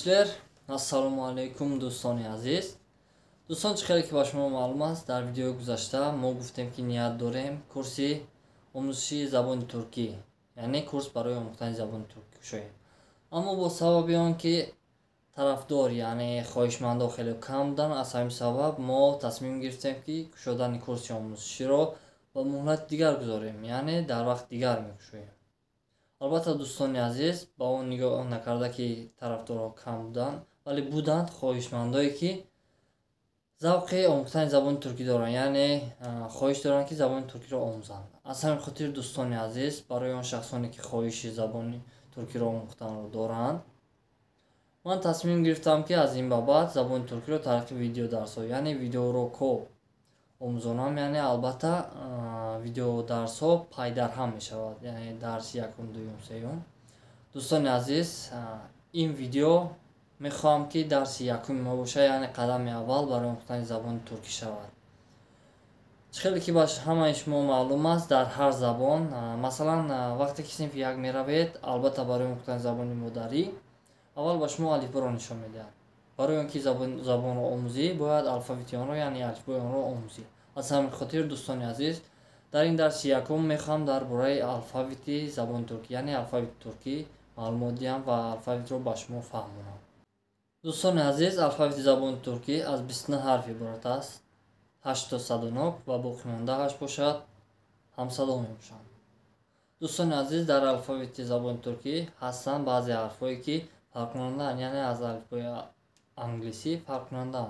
Gençler, assalomu alaykum do'stoni aziz. Do'ston chiqadi ki با شما معلوم است در ویدیو گذشته ما گفتیم که نیت داریم کورسی آموزشی زبان ترکی یعنی کورس برای آموختن زبان ترکی کشاییم. اما با سبب آن که طرفدار یعنی خواهشمندا خیلی کم بودن، از همین سبب ما تصمیم گرفتیم که کشادن کورس آموزشی را با مهلت دیگر گذاریم، یعنی در وقت دیگر میکشاییم. البته دوستان عزیز با اون نگاه نکرده که طرفدارها کم بودن، ولی بودند خواهشمندایی که ذوق آموختن زبان ترکی دارن، یعنی خواهش دارن که زبان ترکی را آموزند. از همین خاطر دوستان عزیز برای اون شخصانی که خواهش زبان ترکی را آموختن را دارند، من تصمیم گرفتم که از این بعد زبان ترکی را طریق ویدیو درس ها یعنی ویدیو رو آموزانم، یعنی البته ویدیو درس ها پای در هم می شود، یعنی درس یکم دوم سوم. دوستان عزیز این ویدیو میخوام که درس یکم ما باشه، یعنی قدم اول برای آموختن زبان ترکی شود. خیلی که باش همه شما معلوم است در هر زبان مثلا وقتی که صنف یک میروید، البته برای آموختن زبان مادری اول با شما الفبا را نشان میدهد. برای اینکه زبان را آموزی باید الفبet آن را یعنی الفبای آن را آموزی. از همین خاطر دوستان عزیز در این درس یکم میخوام درباره الفبet زبان ترکی یعنی الفبet ترکی معلومات دهم و الفبet را با شما فهمونم. دوستان عزیز الفبet زبان ترکی از 29 حرف عبارت است. 8 تا 109 و باقی مانده 8 باشد هم صدا میباشند. دوستان عزیز در الفبet زبان ترکی هستند بعضی حرفایی که فرق کننده، یعنی از الفبای انگلیسی فرق کننده.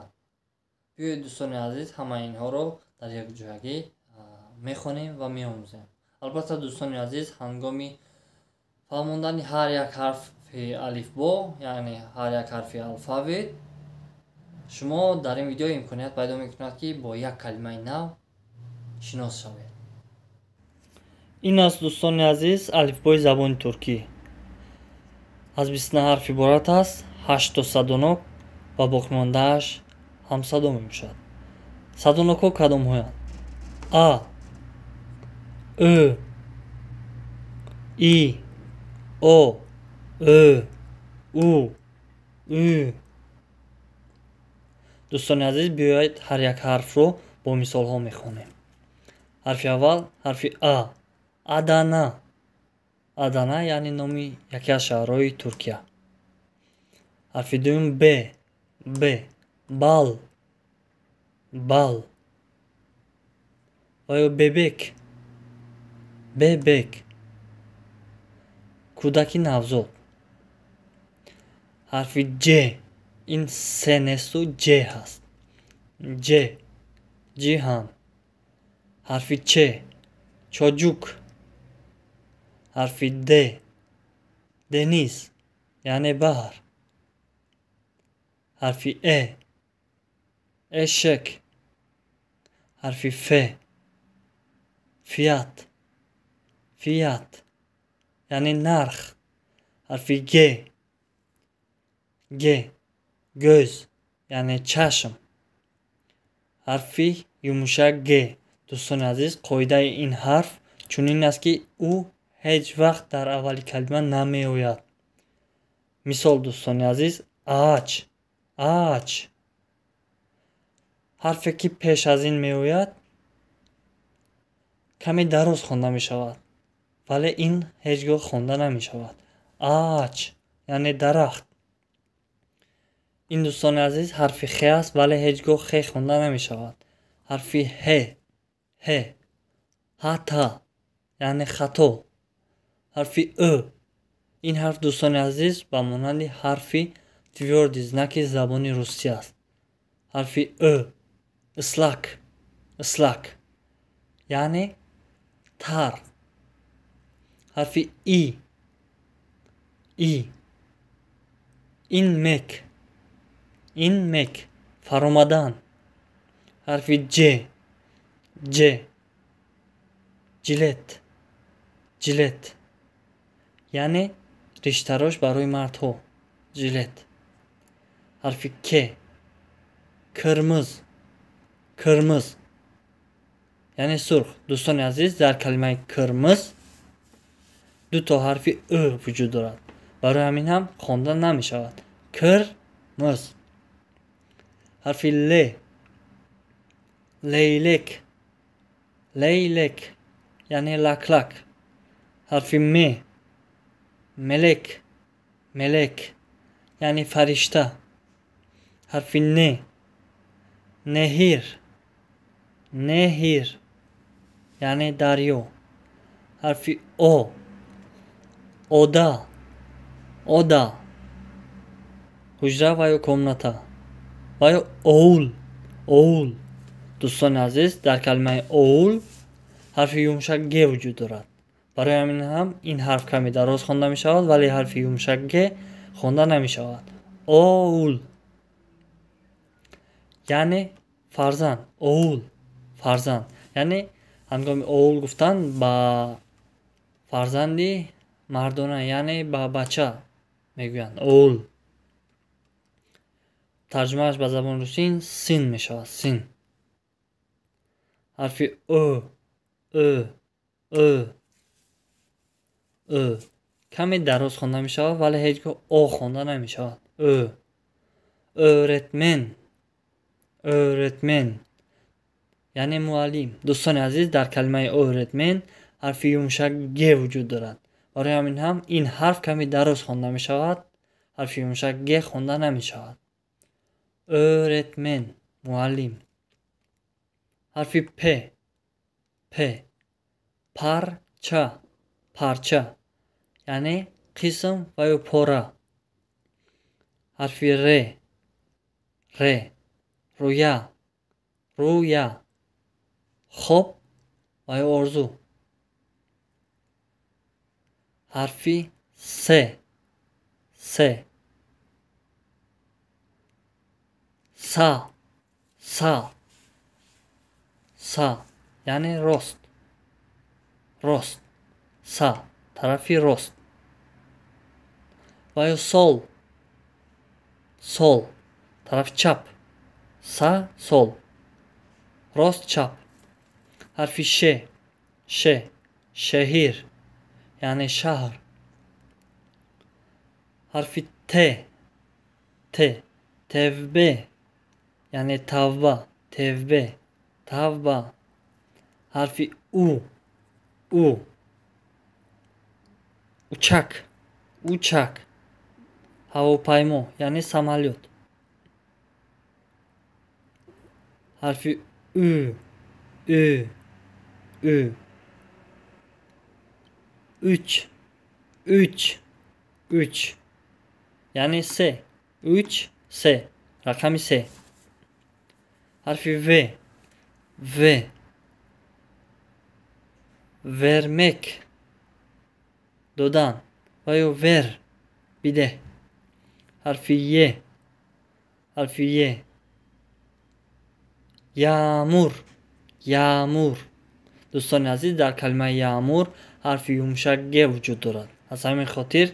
بیایید دوستان عزیز همه اینها رو در یک جایگی میخونیم و میآموزیم. البته دوستان عزیز هنگامی فهموندن هر یک حرف الفبا یعنی هر یک حرف الفبet شما در این ویدیو امکانیت پیدا میکند که با یک کلمه نو شناس شوید. این است دوستان عزیز الفبای زبان ترکی. از 29 حرف عبارت است. 8 تا 109 و باقی مانده‌اش هم صدا میشود. 109 کدام هستند؟ ا ا ای او ا او ا. دوستان عزیز بیایید هر یک حرف رو با مثال ها میخونیم. حرف اول حرف ا، ادانا. ادانا یعنی نامی یکی از شهرهای ترکیه. حرف دوم ب، ب، بال، بال. و یا ببک، ببک، کودکی نوزاد. حرف ج، این سه نستو ج هست. ج، جیهان. حرف چ، چاجوک. حرف د، دنیز یعنی بحر. حرف ا، اشک. حرف ف، فیات، فیات یعنی نرخ. حرف گ، گ، göz یعنی چشم. حرف یموشک گ. دوستان عزیز قاعده این حرف چنین است که او هیچ وقت در اول کلمه نمی آید. مثال دوستان عزیز آج، آج. حرفی که پیش از این می آید کمی دراز خوانده می شود، ولی این هیچگاه خوانده نمی شود. آج یعنی درخت. این دوستان عزیز حرف خ است ولی هیچگاه خ خوانده نمی شود. حرف ه، ه، هتا یعنی خطا. حرف او، این حرف دوستان عزیز با مانند حرف تیورد znaki زبان روسی است. حرف او، اسلاک، اسلاک یعنی تر. حرف ای، ای، این مک، این مک، فرامدن. حرف ج، ج، جلت، جلت یعنی ریشتراش برای مردها. جلت. حرف ک، کرمز، کرمز یعنی سرخ. دوستان عزیز در کلمه کرمز دو تا حرف او وجود دارد، برای همین هم خواندن نمی شود. qirmiz. Harfi L. Leylek. Leylek. Yani laklak. Harfi M. Melek. Melek. Yani farişta. Harfi N. Nehir. Nehir. Yani daryo. Harfi O. Oda. Oda. Hujra ve komnata. Ve oğul. Oğul. دوستان عزیز در کلمه اول حرف یمشک گ وجود دارد. برای همین هم این حرف کمی دراز خوانده می شود ولی حرف یمشک گ خوانده نمی شود. اول یعنی فرزند. اول فرزند یعنی هنگام اول گفتن با فرزندی مردانه یعنی با بچه میگویند اول. ترجمهش به زبان روسی سین می شود. سین. حرف او. کمی دراز خوانده می شود ولی هیچگاه او خوانده نمی شود. öğretmen. öğretmen یعنی معلم. دوستان عزیز در کلمه öğretmen حرف یمشک گ وجود دارد. برای همین هم این حرف کمی دراز خوانده می شود. حرف یمشک گ خوانده نمی شود. öğretmen معلم. حرف پ. parça. parça yani kısım veya pora. Harfi R. rüya. rüya خواب veya orzu. Harfi S. sağ yani rost. Sağ tarafı rost. Veya sol. Taraf çap. Sağ sol. Rost çap. Harfi Ş. Şehir yani şehir. Harfi T. Tevbe yani tavba. Harfi U. uçak. Havapayma yani samalyot. Harfi Ü. Üç yani S. 3 S. Rakamı S. Harfi V. Vermek. Dodan. Veya ver. Bir de. Harfi Y. Yağmur. دوستان عزیز در کلمه یامور حرف یمشک گ وجود دارد. از همین خاطر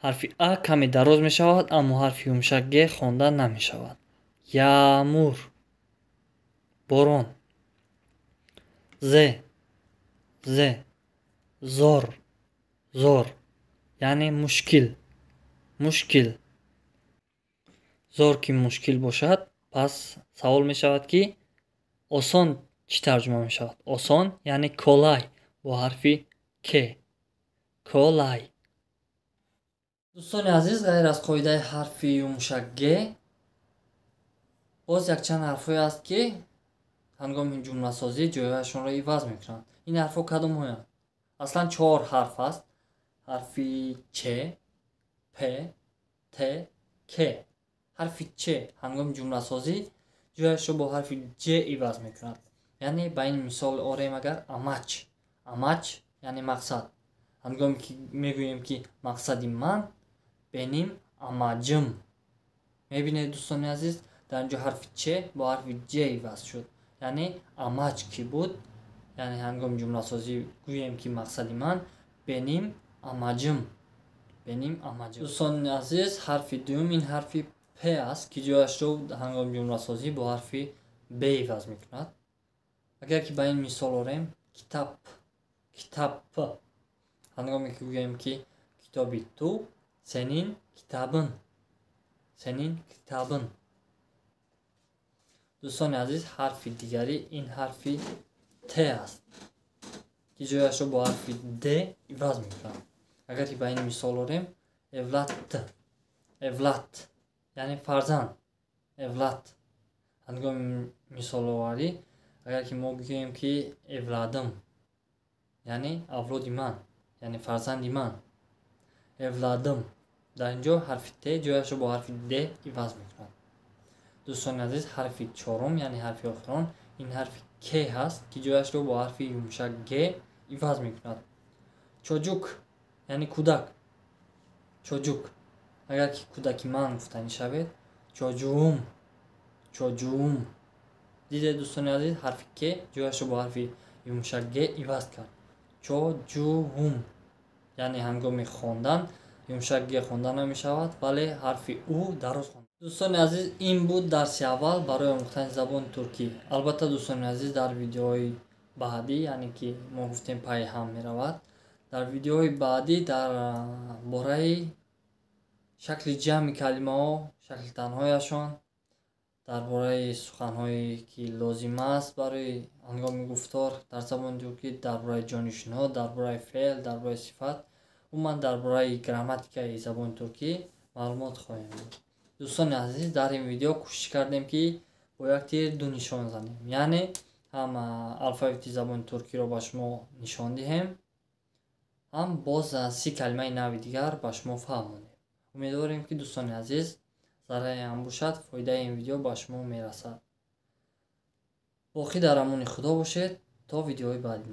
حرف ا کمی دراز می شود اما حرف یمشک گ خوانده نمی شود. یامور. باران. ز. زور یعنی مشکل. زور که مشکل باشد پس سوال می شود که آسان چی ترجمه می شود؟ آسان یعنی kolay با حرفی ک. kolay. دوستان عزیز غیر از قاعده حرف یمشک گ باز یک چند حرفی است که هنگام این جمله سازی جایشون را عوض میکنند. این حرفا کدوم هستند؟ اصلا 4 حرف است. حرفی چ، پ، ت، ک. حرفی چ هنگام جمله سازی جایش را با حرف ج عوض میکنند. یعنی با این مثال آوریم اگر اماچ یعنی مقصد. هنگامی که میگوییم که مقصدی من benim amacım. میبینید دوستان عزیز در اینجا حرف چ با حرف ج عوض شد. یعنی amaç کی بود. یعنی هنگام جمله سازی گوییم که مقصدی من benim amacım. دوستان عزیز حرف دوم این حرف پ است که جایش رو هنگام جمله سازی با حرف ب عوض میکند. اگر که با این مثال آوریم kitap هنگامی که گوییم که کتابی تو senin kitabın. сенин китабин. дӯстони азиз, ҳарфи дигари ин ҳарфи т аст ки ҷояшро бо ҳарфи д иваз мекунам. агар ки ба ин мисол орем, евлат, евлат яъне фарзанд, евлат. ҳангоми мисоловарӣ агар ки мо гӯем ки евладим яъне авлоди ман, яъне фарзанди ман, евладим, дар ин ҷо ҳарфи т ҷояшро бо ҳарфи д иваз мекунад. дӯстони азиз, ҳарфи чорум яъне ҳарфи охирон ин ҳарфи к ҳаст ки ҷояшро бо ҳарфи юмшак г иваз мекунад. чоҷук яъне кӯдак, чоҷук. агар ки кӯдаки ман гуфтанӣ шавед, чоҷуум, чоҷуум. дидед дӯстони азиз, ҳарфи к ҷояшро бо ҳарфи юмшак г иваз кард. чоҷуум. яъне ҳангоми хондан юмшак г хонда намешавад, вале ҳарфи у дароз хонда. дӯстони азиз, ин буд дарси аввал барои омӯхтани забони туркӣ. албатта дӯстони азиз, дар видеоҳои баъдӣ, яъне ки мо гуфтем пай ҳам меравад, дар видеоҳои баъдӣ дар бораи шакли ҷамъи калимаҳо, шакли танҳояшон, дар бораи суханҳое ки лозим аст барои ҳангоми гуфтор дар забони туркӣ, дар бораи ҷонишинҳо, дар бораи феъл, дар бораи сифат, умуман дар бораи грамматикаи забони туркӣ маълумот хоҳем дод. дӯстони азиз, дар ин видео кӯшиш кардем ки бо як тир ду нишон занем, яъне ҳам алфавити забони туркиро ба шумо нишон диҳем, ҳам боз 30 калимаи нави дигар ба шумо фаҳмонем. умедворем ки дӯстони азиз, зараре ҳам бошад, фоидаи ин видео ба шумо мерасад. боқӣ дар амони худо бошед то видеои баъди.